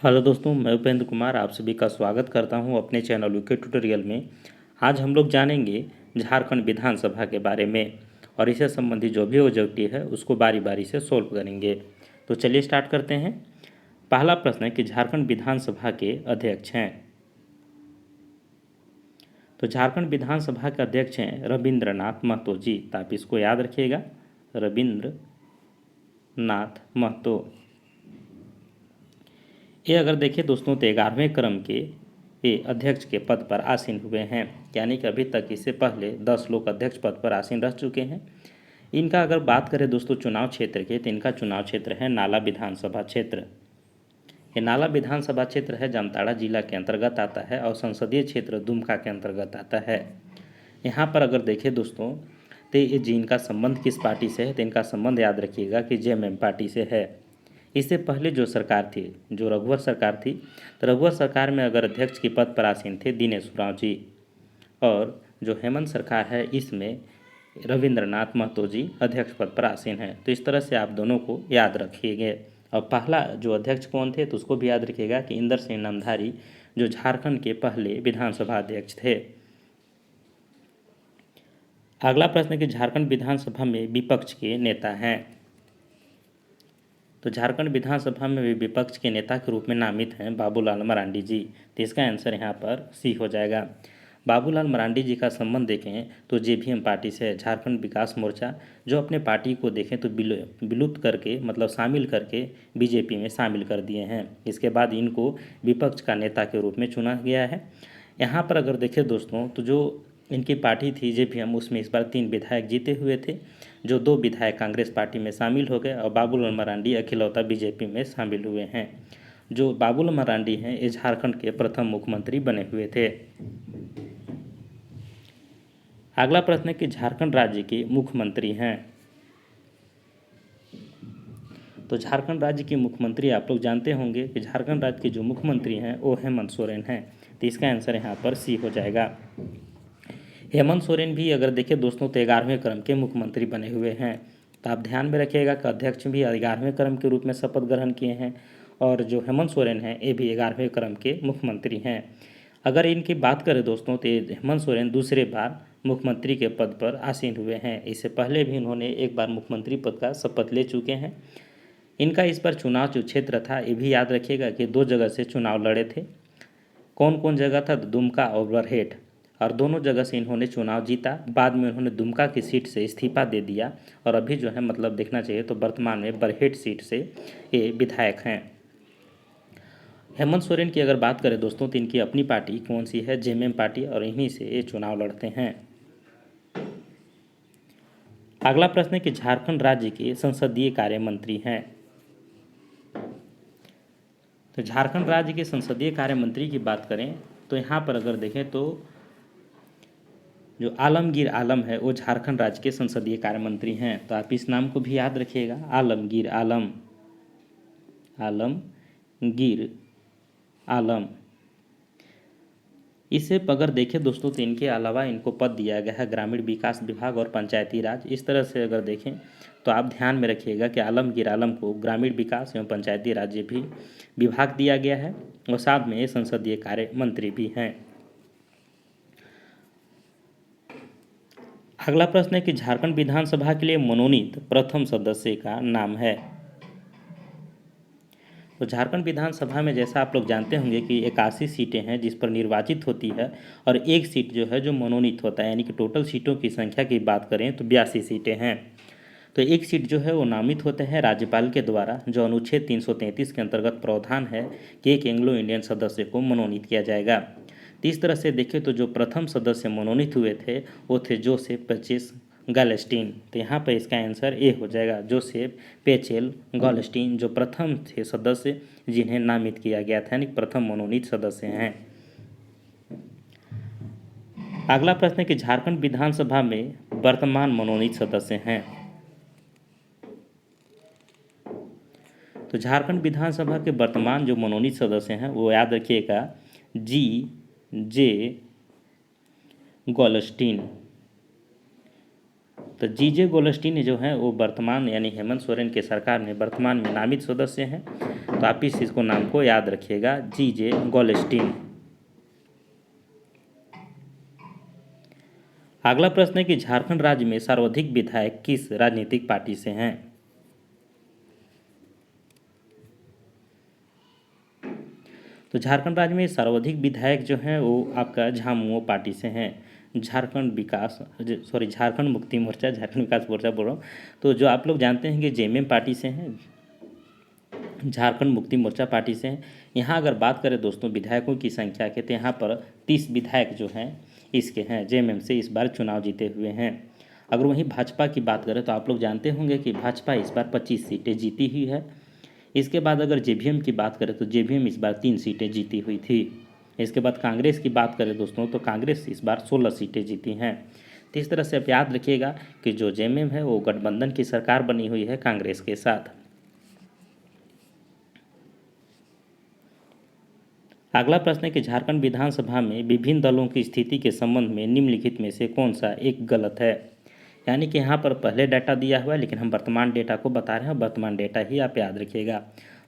Hello दोस्तों, मैं उपेंद्र कुमार आप सभी का स्वागत करता हूं अपने चैनल यूके ट्यूटोरियल में। आज हम लोग जानेंगे झारखंड विधानसभा के बारे में और इससे संबंधित जो भी ऑब्जेक्टिव है उसको बारी बारी से सोल्व करेंगे। तो चलिए स्टार्ट करते हैं। पहला प्रश्न है कि झारखंड विधानसभा के अध्यक्ष हैं। तो झारखंड विधानसभा के अध्यक्ष हैं रविंद्रनाथ महतो जी। तो आप इसको याद रखिएगा, रविंद्र नाथ महतो। ये अगर देखें दोस्तों तो 11वें क्रम के ये अध्यक्ष के पद पर आसीन हुए हैं, यानी कि अभी तक इससे पहले 10 लोग अध्यक्ष पद पर आसीन रह चुके हैं। इनका अगर बात करें दोस्तों चुनाव क्षेत्र के, तो इनका चुनाव क्षेत्र है नाला विधानसभा क्षेत्र। ये नाला विधानसभा क्षेत्र है जामताड़ा जिला के अंतर्गत आता है और संसदीय क्षेत्र दुमका के अंतर्गत आता है। यहाँ पर अगर देखें दोस्तों तो ये जिनका संबंध किस पार्टी से है, तो इनका संबंध याद रखिएगा कि जेएमएम पार्टी से है। इससे पहले जो सरकार थी, जो रघुवर सरकार थी, तो रघुवर सरकार में अगर अध्यक्ष के पद पर आसीन थे दिनेश उरांव जी, और जो हेमंत सरकार है इसमें रविंद्रनाथ महतो जी अध्यक्ष पद पर आसीन हैं। तो इस तरह से आप दोनों को याद रखिएगा। और पहला जो अध्यक्ष कौन थे तो उसको भी याद रखिएगा कि इंदर सिंह नामधारी, जो झारखंड के पहले विधानसभा अध्यक्ष थे। अगला प्रश्न है कि झारखंड विधानसभा में विपक्ष के नेता हैं। तो झारखंड विधानसभा में भी विपक्ष के नेता के रूप में नामित हैं बाबूलाल मरांडी जी। तो इसका आंसर यहाँ पर सी हो जाएगा। बाबूलाल मरांडी जी का संबंध देखें तो जेवीएम पार्टी से है, झारखंड विकास मोर्चा, जो अपने पार्टी को देखें तो विलुप्त करके मतलब शामिल करके बीजेपी में शामिल कर दिए हैं। इसके बाद इनको विपक्ष का नेता के रूप में चुना गया है। यहाँ पर अगर देखें दोस्तों तो जो इनकी पार्टी थी जेवीएम, उसमें इस बार 3 विधायक जीते हुए थे, जो 2 विधायक कांग्रेस पार्टी में शामिल हो गए और बाबूलाल मरांडी अखिलौता बीजेपी में शामिल हुए हैं। जो बाबूलाल मरांडी हैं ये झारखंड के प्रथम मुख्यमंत्री बने हुए थे। अगला प्रश्न है कि झारखंड राज्य के मुख्यमंत्री हैं। तो झारखंड राज्य के मुख्यमंत्री आप लोग जानते होंगे कि झारखंड राज्य के जो मुख्यमंत्री हैं वो हेमंत सोरेन हैं। तो इसका आंसर यहाँ पर सी हो जाएगा। हेमंत सोरेन भी अगर देखें दोस्तों तो 11वें क्रम के मुख्यमंत्री बने हुए हैं। तो आप ध्यान में रखिएगा कि अध्यक्ष भी 11वें क्रम के रूप में शपथ ग्रहण किए हैं और जो हेमंत सोरेन हैं ये भी 11वें क्रम के मुख्यमंत्री हैं। अगर इनकी बात करें दोस्तों तो हेमंत सोरेन दूसरे बार मुख्यमंत्री के पद पर आसीन हुए हैं। इससे पहले भी इन्होंने एक बार मुख्यमंत्री पद का शपथ ले चुके हैं। इनका इस पर चुनाव जो क्षेत्र था ये भी याद रखिएगा कि 2 जगह से चुनाव लड़े थे। कौन कौन जगह था? दुमका और बरहेट, और दोनों जगह से इन्होंने चुनाव जीता। बाद में उन्होंने दुमका की सीट से इस्तीफा दे दिया और अभी जो है मतलब देखना चाहिए तो वर्तमान में बरहेट सीट से ये विधायक हैं। हेमंत सोरेन की अगर बात करें दोस्तों तो इनकी अपनी पार्टी कौन सी है? जेएमएम पार्टी, और इन्हीं से ये चुनाव लड़ते हैं। अगला प्रश्न है कि झारखंड राज्य के संसदीय कार्य मंत्री हैं। तो झारखंड राज्य के संसदीय कार्य मंत्री की बात करें तो यहाँ पर अगर देखें तो जो आलमगीर आलम है वो झारखंड राज्य के संसदीय कार्य मंत्री हैं। तो आप इस नाम को भी याद रखिएगा, आलमगीर आलम, आलमगीर आलम। इसे अगर देखें दोस्तों तो इनके अलावा इनको पद दिया गया है ग्रामीण विकास विभाग और पंचायती राज। इस तरह से अगर देखें तो आप ध्यान में रखिएगा कि आलमगीर आलम को ग्रामीण विकास एवं पंचायती राज भी विभाग दिया गया है और साथ में ये संसदीय कार्य मंत्री भी हैं। अगला प्रश्न है कि झारखंड विधानसभा के लिए मनोनीत प्रथम सदस्य का नाम है। तो झारखंड विधानसभा में जैसा आप लोग जानते होंगे कि 81 सीटें हैं जिस पर निर्वाचित होती है और एक सीट जो है जो मनोनीत होता है, यानी कि टोटल सीटों की संख्या की बात करें तो 82 सीटें हैं। तो एक सीट जो है वो नामित होते हैं राज्यपाल के द्वारा, जो अनुच्छेद 333 के अंतर्गत प्रावधान है कि एक एंग्लो इंडियन सदस्य को मनोनीत किया जाएगा। तो इस तरह से देखें तो जो प्रथम सदस्य मनोनीत हुए थे वो थे जोसेफ पेचेल गॉलस्टीन। तो यहाँ पर इसका आंसर ए हो जाएगा, जोसेफ पेचेल गॉलस्टीन, जो प्रथम थे सदस्य जिन्हें नामित किया गया था, यानी प्रथम मनोनीत सदस्य हैं। अगला प्रश्न है कि झारखंड विधानसभा में वर्तमान मनोनीत सदस्य हैं। तो झारखंड विधानसभा के वर्तमान जो मनोनीत सदस्य हैं वो याद रखिएगा, जी जे गॉलस्टीन, तो जीजे गोल्डस्टीन जो हैं वो वर्तमान यानी हेमंत सोरेन के सरकार में वर्तमान में नामित सदस्य हैं। तो आप इस चीज़ को नाम को याद रखिएगा, जीजे गोल्डस्टीन। अगला प्रश्न है कि झारखंड राज्य में सर्वाधिक विधायक किस राजनीतिक पार्टी से हैं? तो झारखंड राज्य में सर्वाधिक विधायक जो हैं वो आपका झामुमो पार्टी से हैं। झारखंड मुक्ति मोर्चा, झारखंड विकास मोर्चा बोल रहा हूँ। तो जो आप लोग जानते हैं कि जेएमएम पार्टी से हैं, झारखंड मुक्ति मोर्चा पार्टी से हैं। यहाँ अगर बात करें दोस्तों विधायकों की संख्या के, तो यहाँ पर 30 विधायक जो हैं इसके हैं, जेएमएम से इस बार चुनाव जीते हुए हैं। अगर वहीं भाजपा की बात करें तो आप लोग जानते होंगे कि भाजपा इस बार 25 सीटें जीती हुई है। इसके बाद अगर जेवीएम की बात करें तो जेवीएम इस बार 3 सीटें जीती हुई थी। इसके बाद कांग्रेस की बात करें दोस्तों तो कांग्रेस इस बार 16 सीटें जीती हैं। तो इस तरह से आप याद रखिएगा कि जो जेएमएम है वो गठबंधन की सरकार बनी हुई है कांग्रेस के साथ। अगला प्रश्न है कि झारखंड विधानसभा में विभिन्न दलों की स्थिति के संबंध में निम्नलिखित में से कौन सा एक गलत है? यानी कि यहाँ पर पहले डाटा दिया हुआ है लेकिन हम वर्तमान डेटा को बता रहे हैं, वर्तमान डेटा ही आप याद रखिएगा।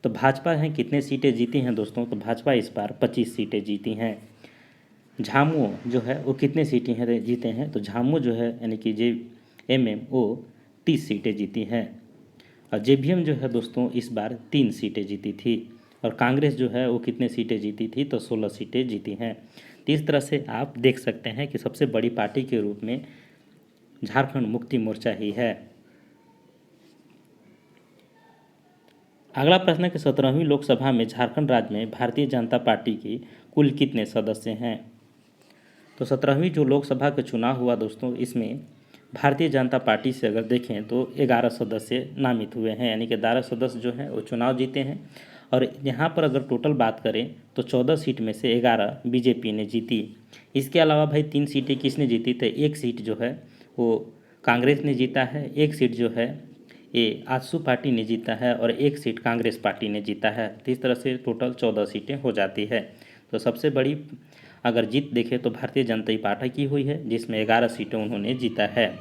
तो भाजपा हैं कितने सीटें जीती हैं दोस्तों? तो भाजपा इस बार 25 सीटें जीती हैं। झामुमो जो है वो कितने सीटें हैं जीते हैं? तो झामुमो जो है यानी कि जेएमएम वो 30 सीटें जीती हैं। और जेवीएम जो है दोस्तों इस बार 3 सीटें जीती थी। और कांग्रेस जो है वो कितने सीटें जीती थी? तो 16 सीटें जीती हैं। तो इस तरह से आप देख सकते हैं कि सबसे बड़ी पार्टी के रूप में झारखंड मुक्ति मोर्चा ही है। अगला प्रश्न है कि 17वीं लोकसभा में झारखंड राज्य में भारतीय जनता पार्टी की कुल कितने सदस्य हैं? तो 17वीं जो लोकसभा का चुनाव हुआ दोस्तों, इसमें भारतीय जनता पार्टी से अगर देखें तो 11 सदस्य नामित हुए हैं, यानी कि 11 सदस्य जो हैं वो चुनाव जीते हैं। और यहाँ पर अगर टोटल बात करें तो 14 सीट में से 11 बीजेपी ने जीती। इसके अलावा भाई 3 सीटें किसने जीती? तो एक सीट जो है वो कांग्रेस ने जीता है, एक सीट जो है ये आजसू पार्टी ने जीता है और एक सीट कांग्रेस पार्टी ने जीता है। तो इस तरह से टोटल 14 सीटें हो जाती है। तो सबसे बड़ी अगर जीत देखें तो भारतीय जनता पार्टी की हुई है जिसमें 11 सीटें उन्होंने जीता है।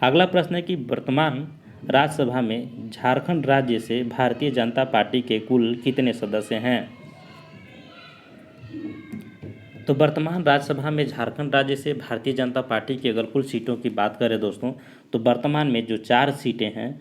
अगला प्रश्न है कि वर्तमान राज्यसभा में झारखंड राज्य से भारतीय जनता पार्टी के कुल कितने सदस्य हैं? तो वर्तमान राज्यसभा में झारखंड राज्य से भारतीय जनता पार्टी की अगर कुल सीटों की बात करें दोस्तों, तो वर्तमान में जो 4 सीटें हैं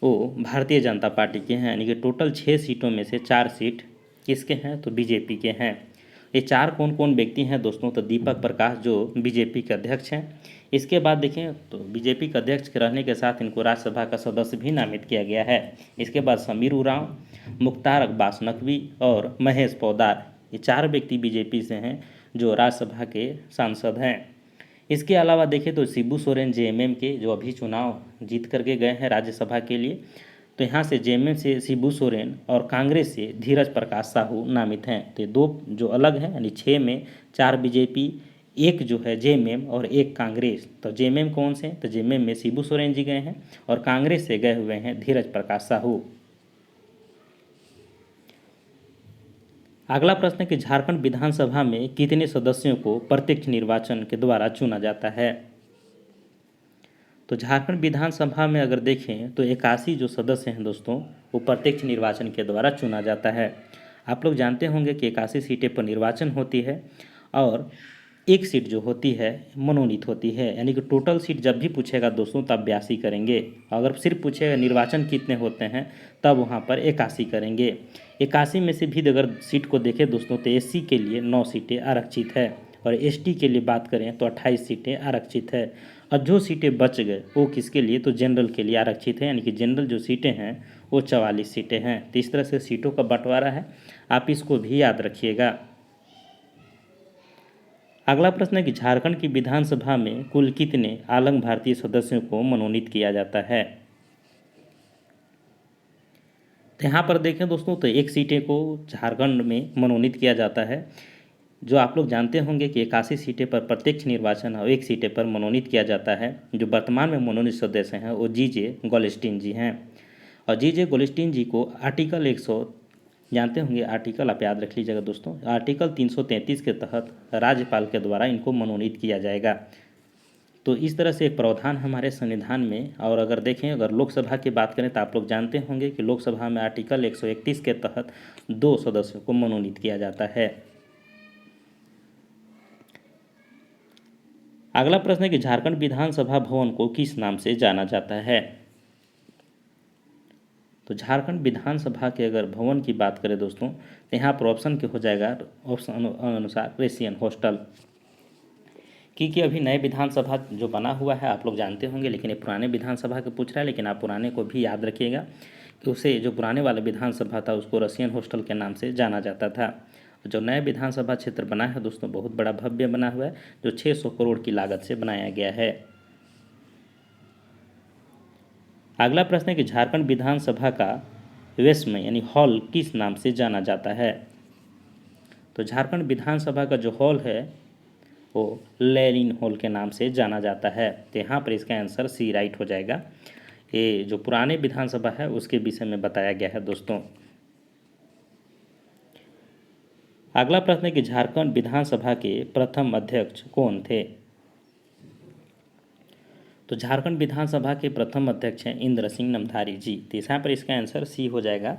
वो भारतीय जनता पार्टी के हैं, यानी कि टोटल 6 सीटों में से 4 सीट किसके हैं? तो बीजेपी के हैं। ये 4 कौन कौन व्यक्ति हैं दोस्तों? तो दीपक प्रकाश जो बीजेपी के अध्यक्ष हैं। इसके बाद देखें तो बीजेपी के अध्यक्ष के रहने के साथ इनको राज्यसभा का सदस्य भी नामित किया गया है। इसके बाद समीर उरांव, मुख्तार अब्बास नकवी और महेश पौदार, ये 4 व्यक्ति बीजेपी से हैं जो राज्यसभा के सांसद हैं। इसके अलावा देखें तो शिबू सोरेन जेएमएम के जो अभी चुनाव जीत करके गए हैं राज्यसभा के लिए, तो यहाँ से जेएमएम से शिबू सोरेन और कांग्रेस से धीरज प्रकाश साहू नामित हैं। तो ये 2 जो अलग हैं, यानी 6 में 4 बीजेपी, 1 जो है जेएमएम और 1 कांग्रेस। तो जेएमएम कौन से? तो जेएमएम में शिबू सोरेन जी गए हैं और कांग्रेस से गए हुए हैं धीरज प्रकाश साहू। अगला प्रश्न है कि झारखंड विधानसभा में कितने सदस्यों को प्रत्यक्ष निर्वाचन के द्वारा चुना जाता है? तो झारखंड विधानसभा में अगर देखें तो 81 जो सदस्य हैं दोस्तों वो प्रत्यक्ष निर्वाचन के द्वारा चुना जाता है। आप लोग जानते होंगे कि 81 सीटें पर निर्वाचन होती है और एक सीट जो होती है मनोनीत होती है, यानी कि टोटल सीट जब भी पूछेगा दोस्तों तब 82 करेंगे। अगर सिर्फ पूछेगा निर्वाचन कितने होते हैं तब वहाँ पर 81 करेंगे। 81 में से भी अगर सीट को देखें दोस्तों तो एससी के लिए 9 सीटें आरक्षित है और एसटी के लिए बात करें तो 28 सीटें आरक्षित है। और जो सीटें बच गए वो किसके लिए? तो जनरल के लिए आरक्षित है, यानी कि जनरल जो सीटें हैं वो 44 सीटें हैं। तो इस तरह से सीटों का बंटवारा है, आप इसको भी याद रखिएगा। अगला प्रश्न है कि झारखंड की विधानसभा में कुल कितने आलंग भारतीय सदस्यों को मनोनीत किया जाता है? तो यहाँ पर देखें दोस्तों तो 1 सीटें को झारखंड में मनोनीत किया जाता है। जो आप लोग जानते होंगे कि 81 सीटें पर प्रत्यक्ष निर्वाचन और 1 सीटें पर मनोनीत किया जाता है। जो वर्तमान में मनोनीत सदस्य हैं वो जीजे गोल्डस्टीन जी हैं। और जीजे गोल्डस्टीन जी को आर्टिकल 100 जानते होंगे, आर्टिकल आप याद रख लीजिएगा दोस्तों, आर्टिकल 333 के तहत राज्यपाल के द्वारा इनको मनोनीत किया जाएगा। तो इस तरह से एक प्रावधान हमारे संविधान में। और अगर देखें, अगर लोकसभा की बात करें तो आप लोग जानते होंगे कि लोकसभा में आर्टिकल 131 के तहत 2 सदस्यों को मनोनीत किया जाता है। अगला प्रश्न है कि झारखंड विधानसभा भवन को किस नाम से जाना जाता है। तो झारखंड विधानसभा के अगर भवन की बात करें दोस्तों, तो यहाँ पर ऑप्शन के हो जाएगा, ऑप्शन अनुसार रेसिडेंट हॉस्टल। क्योंकि अभी नए विधानसभा जो बना हुआ है आप लोग जानते होंगे, लेकिन ये पुराने विधानसभा के पूछ रहा है, लेकिन आप पुराने को भी याद रखिएगा कि उसे जो पुराने वाला विधानसभा था उसको रसियन हॉस्टल के नाम से जाना जाता था। जो नया विधानसभा क्षेत्र बना है दोस्तों, बहुत बड़ा भव्य बना हुआ है, जो 600 करोड़ की लागत से बनाया गया है। अगला प्रश्न है कि झारखंड विधानसभा का वेस्ट में यानी हॉल किस नाम से जाना जाता है। तो झारखंड विधानसभा का जो हॉल है वो लेनिन हॉल के नाम से जाना जाता है। तो यहाँ पर इसका आंसर सी राइट हो जाएगा। ये जो पुराने विधानसभा है उसके विषय में बताया गया है दोस्तों। अगला प्रश्न है कि झारखंड विधानसभा के प्रथम अध्यक्ष कौन थे। तो झारखंड विधानसभा के प्रथम अध्यक्ष हैं इंद्र सिंह नमधारी जी। तो यहाँ पर इसका आंसर सी हो जाएगा।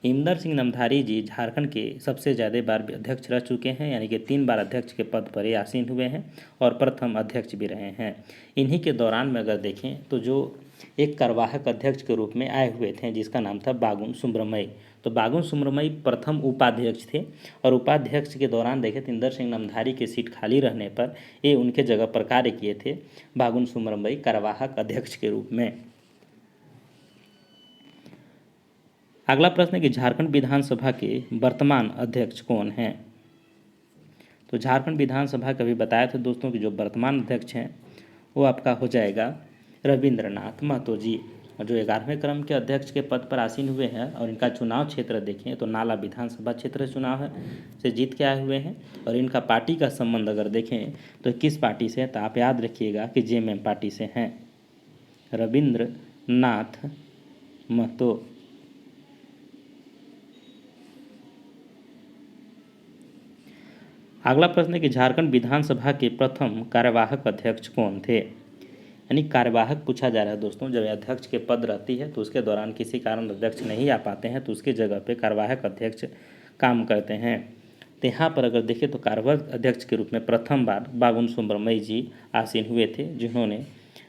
इंद्र सिंह नमधारी जी झारखंड के सबसे ज़्यादा बार अध्यक्ष रह चुके हैं, यानी कि 3 बार अध्यक्ष के पद पर ये आसीन हुए हैं और प्रथम अध्यक्ष भी रहे हैं। इन्हीं के दौरान में अगर देखें तो जो एक कार्यवाहक अध्यक्ष के रूप में आए हुए थे जिसका नाम था बागुन सुब्रमण्य। तो बागुन सुब्रमण्य प्रथम उपाध्यक्ष थे और उपाध्यक्ष के दौरान देखें तो इंदर सिंह नमधारी की सीट खाली रहने पर ये उनके जगह पर कार्य किए थे बागुन सुब्रमण्य कार्यवाहक अध्यक्ष के रूप में। अगला प्रश्न है कि झारखंड विधानसभा के वर्तमान अध्यक्ष कौन हैं। तो झारखंड विधानसभा का भी बताया था दोस्तों कि जो वर्तमान अध्यक्ष हैं वो आपका हो जाएगा रविंद्रनाथ महतो जी, और जो 11वें क्रम के अध्यक्ष के पद पर आसीन हुए हैं। और इनका चुनाव क्षेत्र देखें तो नाला विधानसभा क्षेत्र चुनाव है से जीत के आए हुए हैं। और इनका पार्टी का संबंध अगर देखें तो किस पार्टी से है, तो आप याद रखिएगा कि जेएमएम पार्टी से हैं, रविंद्रनाथ महतो। अगला प्रश्न है कि झारखंड विधानसभा के प्रथम कार्यवाहक अध्यक्ष कौन थे। यानी कार्यवाहक पूछा जा रहा है दोस्तों, जब अध्यक्ष के पद रहती है तो उसके दौरान किसी कारण अध्यक्ष नहीं आ पाते हैं तो उसकी जगह पे कार्यवाहक अध्यक्ष काम करते हैं। तो यहाँ पर अगर देखें तो कार्यवाहक अध्यक्ष के रूप में प्रथम बार बागुन सुब्रमण्य जी आसीन हुए थे जिन्होंने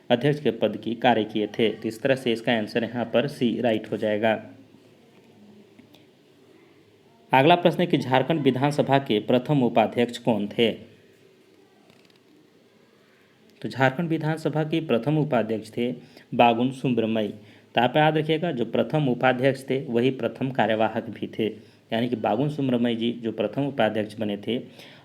अध्यक्ष के पद की कार्य किए थे। तो इस तरह से इसका आंसर यहाँ पर सी राइट हो जाएगा। अगला प्रश्न है कि झारखंड विधानसभा के प्रथम उपाध्यक्ष कौन थे। तो झारखंड विधानसभा के प्रथम उपाध्यक्ष थे बागुन सुब्रमण्य। तो आप याद रखिएगा जो प्रथम उपाध्यक्ष थे वही प्रथम कार्यवाहक भी थे, यानी कि बागुन सुब्रमण्य जी जो प्रथम उपाध्यक्ष बने थे,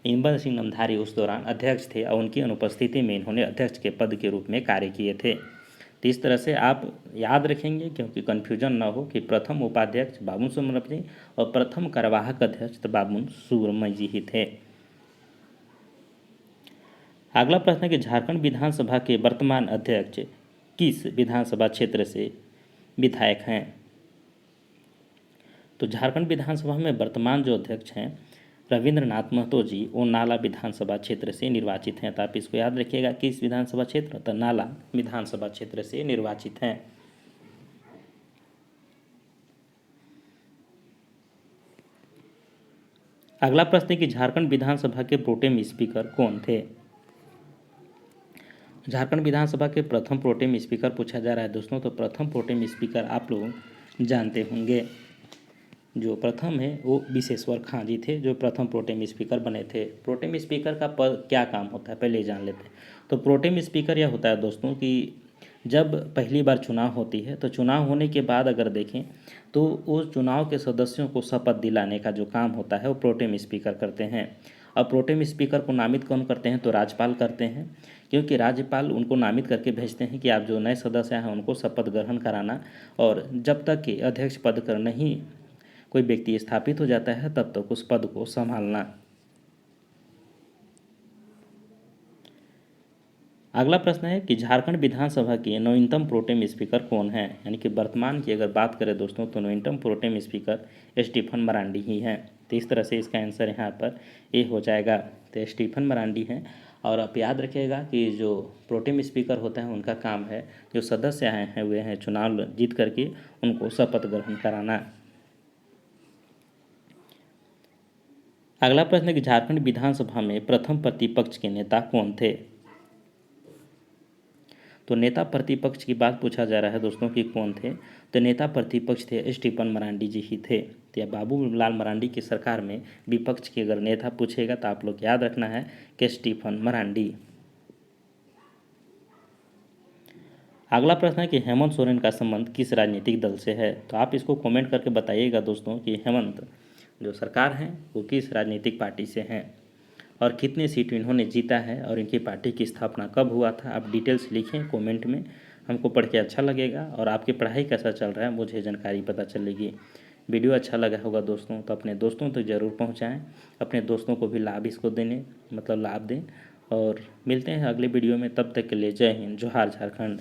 इंद्र सिंह नमधारी उस दौरान अध्यक्ष थे और उनकी अनुपस्थिति में इन्होंने अध्यक्ष के पद के रूप में कार्य किए थे। तो इस तरह से आप याद रखेंगे क्योंकि कन्फ्यूजन ना हो कि प्रथम उपाध्यक्ष बागुन सुब्रमण्य जी और प्रथम कार्यवाहक अध्यक्ष तो बागुन सुब्रमण्य जी ही थे। अगला प्रश्न है कि झारखंड विधानसभा के वर्तमान अध्यक्ष किस विधानसभा क्षेत्र से विधायक हैं। तो झारखंड विधानसभा में वर्तमान जो अध्यक्ष हैं रविंद्रनाथ महतो जी वो नाला विधानसभा क्षेत्र से निर्वाचित हैं। तो आप इसको याद रखिएगा किस विधानसभा क्षेत्र, तो नाला विधानसभा क्षेत्र से निर्वाचित हैं। अगला प्रश्न है कि झारखंड विधानसभा के प्रोटेम स्पीकर कौन थे। झारखंड विधानसभा के प्रथम प्रोटेम स्पीकर पूछा जा रहा है दोस्तों। तो प्रथम प्रोटेम स्पीकर आप लोग जानते होंगे, जो प्रथम है वो विशेश्वर खां जी थे जो प्रथम प्रोटेम स्पीकर बने थे। प्रोटेम स्पीकर का पद क्या काम होता है पहले जान लेते हैं। तो प्रोटेम स्पीकर यह होता है दोस्तों कि जब पहली बार चुनाव होती है तो चुनाव होने के बाद अगर देखें तो उस चुनाव के सदस्यों को शपथ दिलाने का जो काम होता है वो प्रोटेम स्पीकर करते हैं। और प्रोटेम स्पीकर को नामित कौन करते हैं, तो राज्यपाल करते हैं, क्योंकि राज्यपाल उनको नामित करके भेजते हैं कि आप जो नए सदस्य हैं उनको शपथ ग्रहण कराना, और जब तक कि अध्यक्ष पद कर नहीं कोई व्यक्ति स्थापित हो जाता है तब तक उस पद को संभालना। अगला प्रश्न है कि झारखंड विधानसभा के नवीनतम प्रोटेम स्पीकर कौन है। यानी कि वर्तमान की अगर बात करें दोस्तों तो नवीनतम प्रोटेम स्पीकर स्टीफन मरांडी ही हैं। तो इस तरह से इसका आंसर यहाँ पर ए हो जाएगा। तो स्टीफन मरांडी हैं और आप याद रखिएगा कि जो प्रोटेम स्पीकर होते हैं उनका काम है जो सदस्य आए हैं हुए हैं चुनाव जीत करके उनको शपथ ग्रहण कराना। अगला प्रश्न है कि झारखंड विधानसभा में प्रथम प्रतिपक्ष के नेता कौन थे। तो नेता प्रतिपक्ष की बात पूछा जा रहा है दोस्तों कि कौन थे, तो नेता प्रतिपक्ष थे स्टीफन मरांडी जी ही थे। तो यह बाबूलाल मरांडी की सरकार में विपक्ष के अगर नेता पूछेगा तो आप लोग याद रखना है कि स्टीफन मरांडी। अगला प्रश्न है कि हेमंत सोरेन का संबंध किस राजनीतिक दल से है। तो आप इसको कमेंट करके बताइएगा दोस्तों कि हेमंत जो सरकार है वो किस राजनीतिक पार्टी से हैं और कितने सीट इन्होंने जीता है और इनकी पार्टी की स्थापना कब हुआ था। आप डिटेल्स लिखें कमेंट में, हमको पढ़ के अच्छा लगेगा और आपकी पढ़ाई कैसा चल रहा है मुझे जानकारी पता चलेगी। वीडियो अच्छा लगा होगा दोस्तों तो अपने दोस्तों तक ज़रूर पहुंचाएं, अपने दोस्तों को भी लाभ इसको देने मतलब लाभ दें और मिलते हैं अगले वीडियो में। तब तक के लिए जय हिंद, जोहार झारखंड।